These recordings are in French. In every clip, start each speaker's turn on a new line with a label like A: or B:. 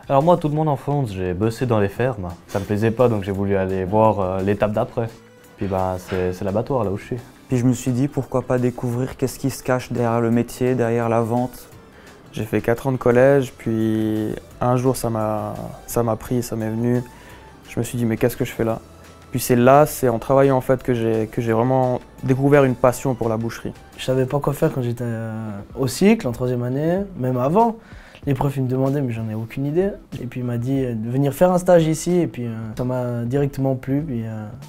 A: Alors moi, toute mon enfance, j'ai bossé dans les fermes. Ça me plaisait pas, donc j'ai voulu aller voir l'étape d'après. Puis bah, c'est l'abattoir, là où je suis.
B: Puis je me suis dit, pourquoi pas découvrir qu'est-ce qui se cache derrière le métier, derrière la vente.
C: J'ai fait 4 ans de collège, puis un jour ça m'a pris, ça m'est venu. Je me suis dit, mais qu'est-ce que je fais là? Puis c'est en travaillant en fait que j'ai vraiment découvert une passion pour la boucherie.
D: Je savais pas quoi faire quand j'étais au cycle, en 3e année, même avant. Les profs ils me demandaient, mais j'en ai aucune idée. Et puis il m'a dit de venir faire un stage ici, et puis ça m'a directement plu, puis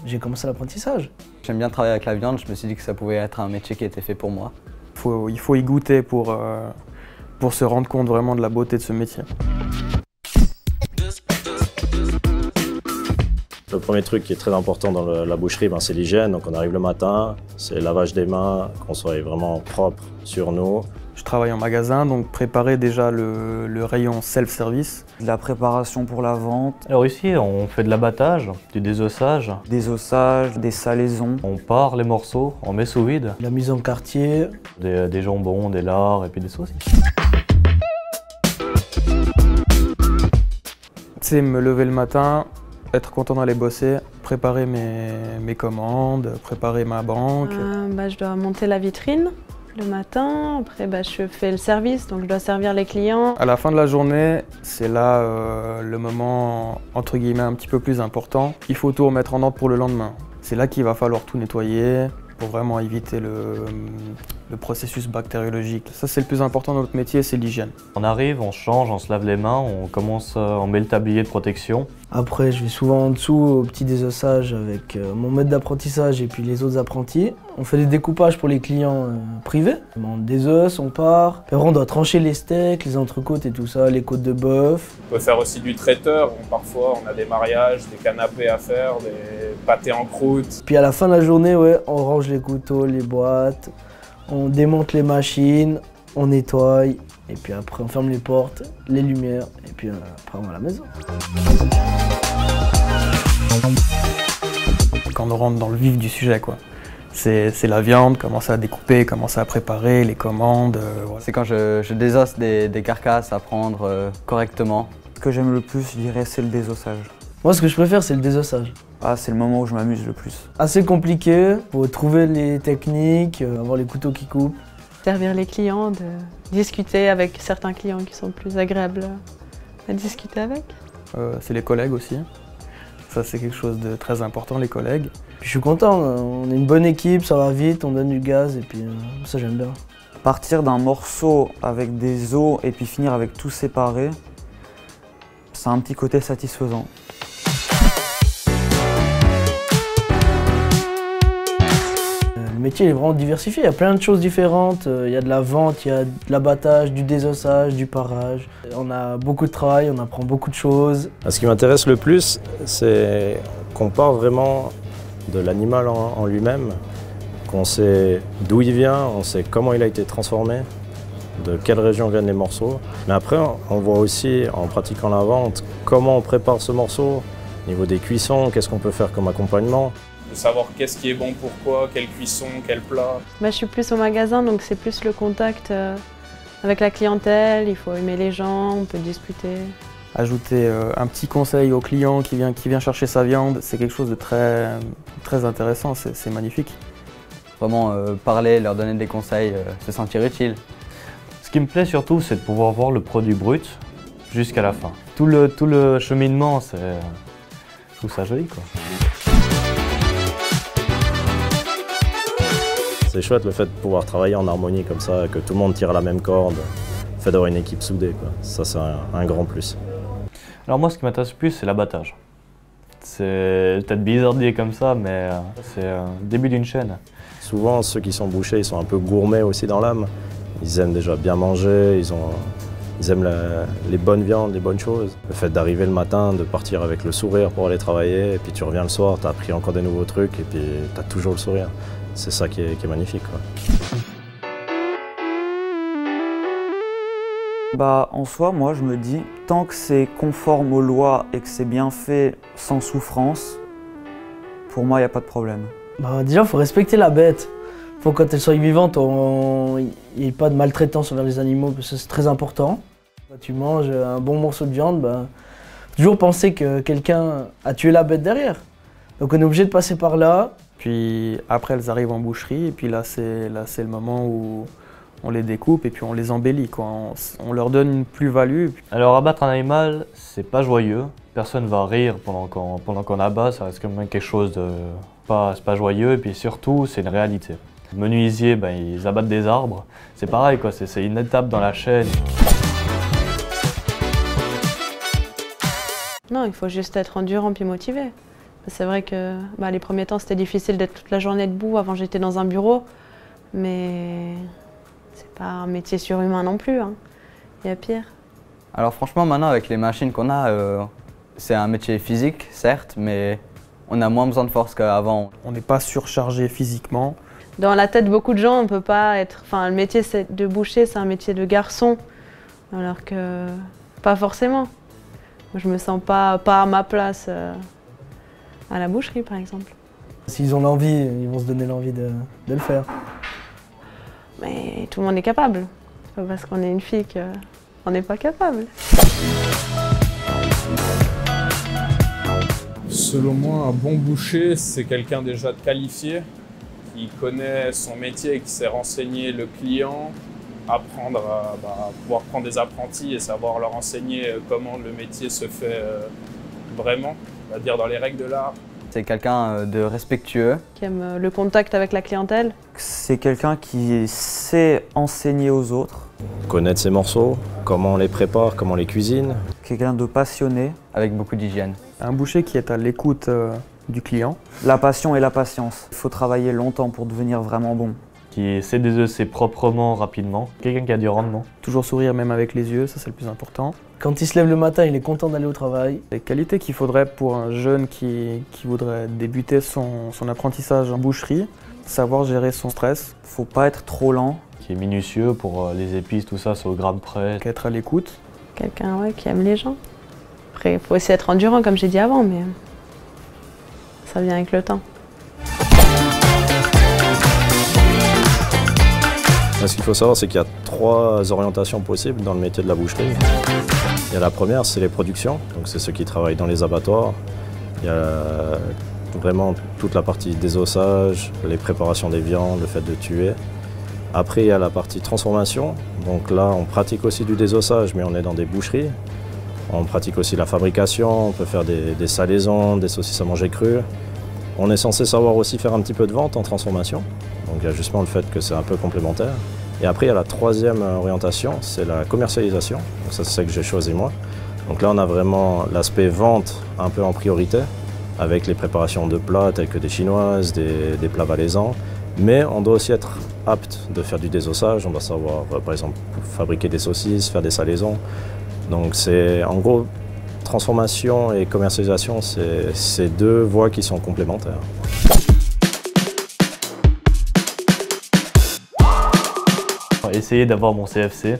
D: j'ai commencé l'apprentissage.
E: J'aime bien travailler avec la viande, je me suis dit que ça pouvait être un métier qui était fait pour moi.
C: Il faut y goûter pour se rendre compte vraiment de la beauté de ce métier.
F: Le premier truc qui est très important dans la boucherie, c'est l'hygiène. Donc on arrive le matin, c'est le lavage des mains, qu'on soit vraiment propre sur nous.
C: Je travaille en magasin, donc préparer déjà le rayon self-service.
B: De la préparation pour la vente.
A: Alors ici, on fait de l'abattage, du désossage.
B: Des ossages, des salaisons.
A: On part les morceaux, on met sous vide.
D: La mise en quartier.
A: Des jambons, des lards et puis des saucisses.
C: C'est me lever le matin, être content d'aller bosser, préparer mes commandes, préparer ma banque.
G: Je dois monter la vitrine le matin, après je fais le service, donc je dois servir les clients.
C: À la fin de la journée, c'est là le moment entre guillemets un petit peu plus important. Il faut tout remettre en ordre pour le lendemain. C'est là qu'il va falloir tout nettoyer pour vraiment éviter le processus bactériologique. Ça c'est le plus important dans notre métier, c'est l'hygiène.
A: On arrive, on se change, on se lave les mains, on met le tablier de protection.
D: Après, je vais souvent en dessous au petit désossage avec mon maître d'apprentissage et puis les autres apprentis. On fait des découpages pour les clients privés. On désosse, on part. Après, on doit trancher les steaks, les entrecôtes et tout ça, les côtes de bœuf.
H: On peut faire aussi du traiteur. Parfois, on a des mariages, des canapés à faire, des pâtés en croûte.
D: Puis à la fin de la journée, on range les couteaux, les boîtes, on démonte les machines, on nettoie. Et puis après, on ferme les portes, les lumières, et puis après, on va à la maison.
C: Quand on rentre dans le vif du sujet, c'est la viande, commencer à découper, commencer à préparer, les commandes. Voilà.
E: C'est quand je désosse des carcasses à prendre correctement.
B: Ce que j'aime le plus, je dirais, c'est le désossage.
D: Moi, ce que je préfère, c'est le désossage.
B: C'est le moment où je m'amuse le plus.
D: Assez compliqué, faut trouver les techniques, avoir les couteaux qui coupent.
G: Servir les clients, de discuter avec certains clients qui sont plus agréables à discuter avec.
C: C'est les collègues aussi. Ça, c'est quelque chose de très important, les collègues.
D: Puis je suis content, on est une bonne équipe, ça va vite, on donne du gaz et puis ça j'aime bien.
B: Partir d'un morceau avec des os et puis finir avec tout séparé, c'est un petit côté satisfaisant.
D: Le métier est vraiment diversifié, il y a plein de choses différentes. Il y a de la vente, il y a de l'abattage, du désossage, du parage. On a beaucoup de travail, on apprend beaucoup de choses.
F: Ce qui m'intéresse le plus, c'est qu'on part vraiment de l'animal en lui-même, qu'on sait d'où il vient, on sait comment il a été transformé, de quelle région viennent les morceaux. Mais après, on voit aussi, en pratiquant la vente, comment on prépare ce morceau, au niveau des cuissons, qu'est-ce qu'on peut faire comme accompagnement.
H: De savoir qu'est-ce qui est bon pour quoi, quelle cuisson, quel plat.
G: Je suis plus au magasin, donc c'est plus le contact avec la clientèle, il faut aimer les gens, on peut discuter.
C: Ajouter un petit conseil au client qui vient chercher sa viande, c'est quelque chose de très intéressant, c'est magnifique.
E: Vraiment parler, leur donner des conseils, se sentir utile.
A: Ce qui me plaît surtout, c'est de pouvoir voir le produit brut jusqu'à la fin. Tout le cheminement, je trouve ça joli, quoi.
F: C'est chouette le fait de pouvoir travailler en harmonie comme ça, que tout le monde tire la même corde, le fait d'avoir une équipe soudée, quoi. Ça c'est un grand plus.
A: Alors moi ce qui m'intéresse le plus c'est l'abattage. C'est peut-être bizarre de dire comme ça mais c'est le début d'une chaîne.
F: Souvent ceux qui sont bouchers ils sont un peu gourmets aussi dans l'âme. Ils aiment déjà bien manger, ils aiment les bonnes viandes, les bonnes choses. Le fait d'arriver le matin, de partir avec le sourire pour aller travailler, et puis tu reviens le soir, tu as appris encore des nouveaux trucs et puis tu as toujours le sourire. C'est ça qui est magnifique, quoi.
B: En soi, moi je me dis, tant que c'est conforme aux lois et que c'est bien fait sans souffrance, pour moi il n'y a pas de problème.
D: Déjà, il faut respecter la bête. Il faut que quand elle soit vivante, il n'y ait pas de maltraitance envers les animaux, parce que c'est très important. Quand tu manges un bon morceau de viande, bah, toujours penser que quelqu'un a tué la bête derrière. Donc on est obligé de passer par là.
C: Puis après, elles arrivent en boucherie, et puis là, c'est le moment où on les découpe et puis on les embellit, quoi. On leur donne une plus-value.
A: Alors abattre un animal, c'est pas joyeux. Personne va rire pendant qu'on abat, ça reste quand même quelque chose de c'est pas joyeux, et puis surtout, c'est une réalité. Les menuisiers, ben, ils abattent des arbres. C'est pareil, quoi. C'est une étape dans la chaîne.
G: Non, il faut juste être endurant puis motivé. C'est vrai que les premiers temps, c'était difficile d'être toute la journée debout. Avant, j'étais dans un bureau, mais c'est pas un métier surhumain non plus, hein. Il y a pire.
E: Alors franchement, maintenant, avec les machines qu'on a, c'est un métier physique, certes, mais on a moins besoin de force qu'avant.
C: On n'est pas surchargé physiquement.
G: Dans la tête de beaucoup de gens, on peut pas être... Enfin, le métier de boucher, c'est un métier de garçon, alors que pas forcément. Je me sens pas à ma place à la boucherie, par exemple.
D: S'ils ont l'envie, ils vont se donner l'envie de le faire.
G: Mais tout le monde est capable. C'est pas parce qu'on est une fille qu'on n'est pas capable.
H: Selon moi, un bon boucher, c'est quelqu'un déjà de qualifié, qui connaît son métier et qui sait renseigner le client, apprendre à pouvoir prendre des apprentis et savoir leur enseigner comment le métier se fait vraiment, on va dire dans les règles de l'art.
E: C'est quelqu'un de respectueux.
G: Qui aime le contact avec la clientèle.
B: C'est quelqu'un qui sait enseigner aux autres.
F: Connaître ses morceaux, comment on les prépare, comment on les cuisine.
B: Quelqu'un de passionné.
E: Avec beaucoup d'hygiène.
C: Un boucher qui est à l'écoute du client.
B: La passion et la patience. Il faut travailler longtemps pour devenir vraiment bon.
A: Qui sait désossser proprement, rapidement. Quelqu'un qui a du rendement.
C: Toujours sourire même avec les yeux, ça c'est le plus important.
D: Quand il se lève le matin, il est content d'aller au travail.
C: Les qualités qu'il faudrait pour un jeune qui voudrait débuter son apprentissage en boucherie, savoir gérer son stress.
B: Faut pas être trop lent.
A: Qui est minutieux pour les épices, tout ça, c'est au gramme près.
C: Être à l'écoute.
G: Quelqu'un qui aime les gens. Après, il faut aussi être endurant, comme j'ai dit avant, mais ça vient avec le temps.
F: Ce qu'il faut savoir, c'est qu'il y a 3 orientations possibles dans le métier de la boucherie. Il y a la première, c'est les productions, donc c'est ceux qui travaillent dans les abattoirs. Il y a vraiment toute la partie désossage, les préparations des viandes, le fait de tuer. Après, il y a la partie transformation, donc là, on pratique aussi du désossage, mais on est dans des boucheries. On pratique aussi la fabrication, on peut faire des salaisons, des saucisses à manger crues. On est censé savoir aussi faire un petit peu de vente en transformation. Donc il y a justement le fait que c'est un peu complémentaire. Et après, il y a la 3e orientation, c'est la commercialisation. Donc ça, c'est celle que j'ai choisi moi. Donc là, on a vraiment l'aspect vente un peu en priorité, avec les préparations de plats tels que des chinoises, des plats valaisans. Mais on doit aussi être apte de faire du désossage. On doit savoir, par exemple, fabriquer des saucisses, faire des salaisons. Donc c'est, en gros, transformation et commercialisation, c'est 2 voies qui sont complémentaires.
A: Essayer d'avoir mon CFC,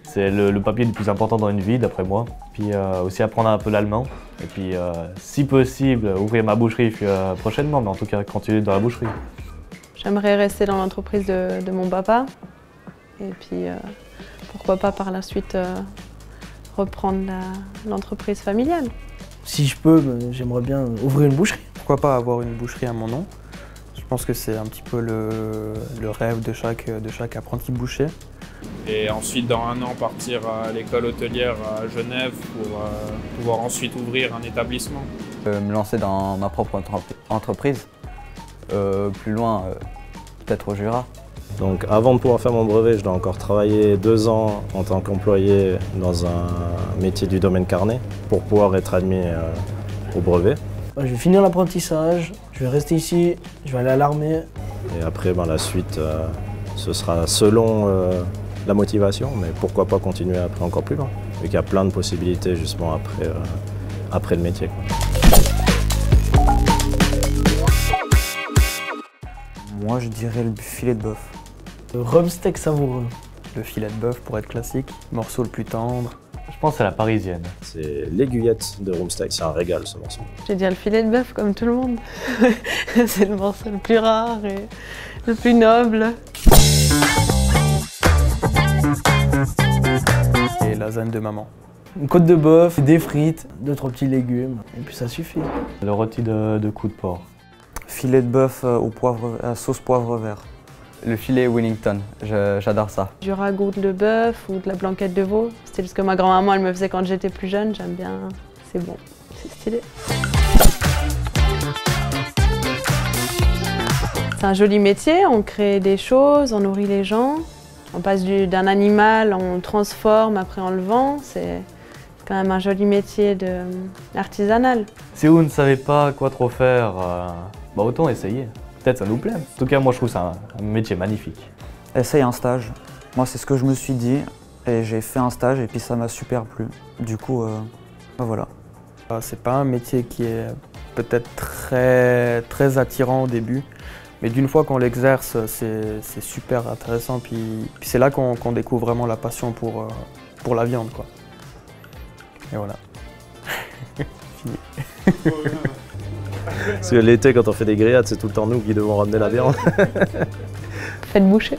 A: c'est le papier le plus important dans une vie d'après moi. Puis aussi apprendre un peu l'allemand. Et puis si possible, ouvrir ma boucherie prochainement, mais en tout cas continuer dans la boucherie.
G: J'aimerais rester dans l'entreprise de mon papa. Et puis pourquoi pas par la suite reprendre l'entreprise familiale.
D: Si je peux, j'aimerais bien ouvrir une boucherie.
C: Pourquoi pas avoir une boucherie à mon nom? Je pense que c'est un petit peu le rêve de chaque apprenti boucher.
H: Et ensuite, dans 1 an, partir à l'école hôtelière à Genève pour pouvoir ensuite ouvrir un établissement.
E: Me lancer dans ma propre entreprise. Plus loin, peut-être au Jura.
F: Donc avant de pouvoir faire mon brevet, je dois encore travailler 2 ans en tant qu'employé dans un métier du domaine carnet pour pouvoir être admis au brevet.
D: Je vais finir l'apprentissage, je vais rester ici, je vais aller à l'armée.
F: Et après, la suite, ce sera selon la motivation, mais pourquoi pas continuer après encore plus loin. Vu qu'il y a plein de possibilités justement après le métier, quoi.
B: Moi, je dirais le filet de bœuf.
D: Le rumsteak savoureux.
C: Le filet de bœuf pour être classique, morceau le plus tendre.
A: Je pense à la parisienne.
F: C'est l'aiguillette de Rumsteak, c'est un régal ce morceau.
G: J'ai dit le filet de bœuf comme tout le monde. C'est le morceau le plus rare et le plus noble.
C: Et lasagnes de maman.
D: Une côte de bœuf, des frites, 2-3 petits légumes, et puis ça suffit.
A: Le rôti de cou de porc.
B: Filet de bœuf à sauce poivre vert.
E: Le filet Wellington, j'adore ça.
G: Du ragoût de bœuf ou de la blanquette de veau. C'était ce que ma grand-maman elle me faisait quand j'étais plus jeune. J'aime bien, c'est bon, c'est stylé. C'est un joli métier, on crée des choses, on nourrit les gens. On passe d'un animal, on le transforme, après on le vend. C'est quand même un joli métier artisanal.
A: Si vous ne savez pas quoi trop faire, bah autant essayer. Peut-être ça nous plaît. En tout cas, moi je trouve ça un métier magnifique.
B: Essaye un stage. Moi, c'est ce que je me suis dit. Et j'ai fait un stage et puis ça m'a super plu. Du coup, bah voilà.
C: C'est pas un métier qui est peut-être très attirant au début. Mais d'une fois qu'on l'exerce, c'est super intéressant. Puis c'est là qu'on découvre vraiment la passion pour la viande, quoi. Et voilà. Fini.
F: Parce que l'été, quand on fait des grillades, c'est tout le temps nous qui devons ramener la viande.
G: Faites boucher.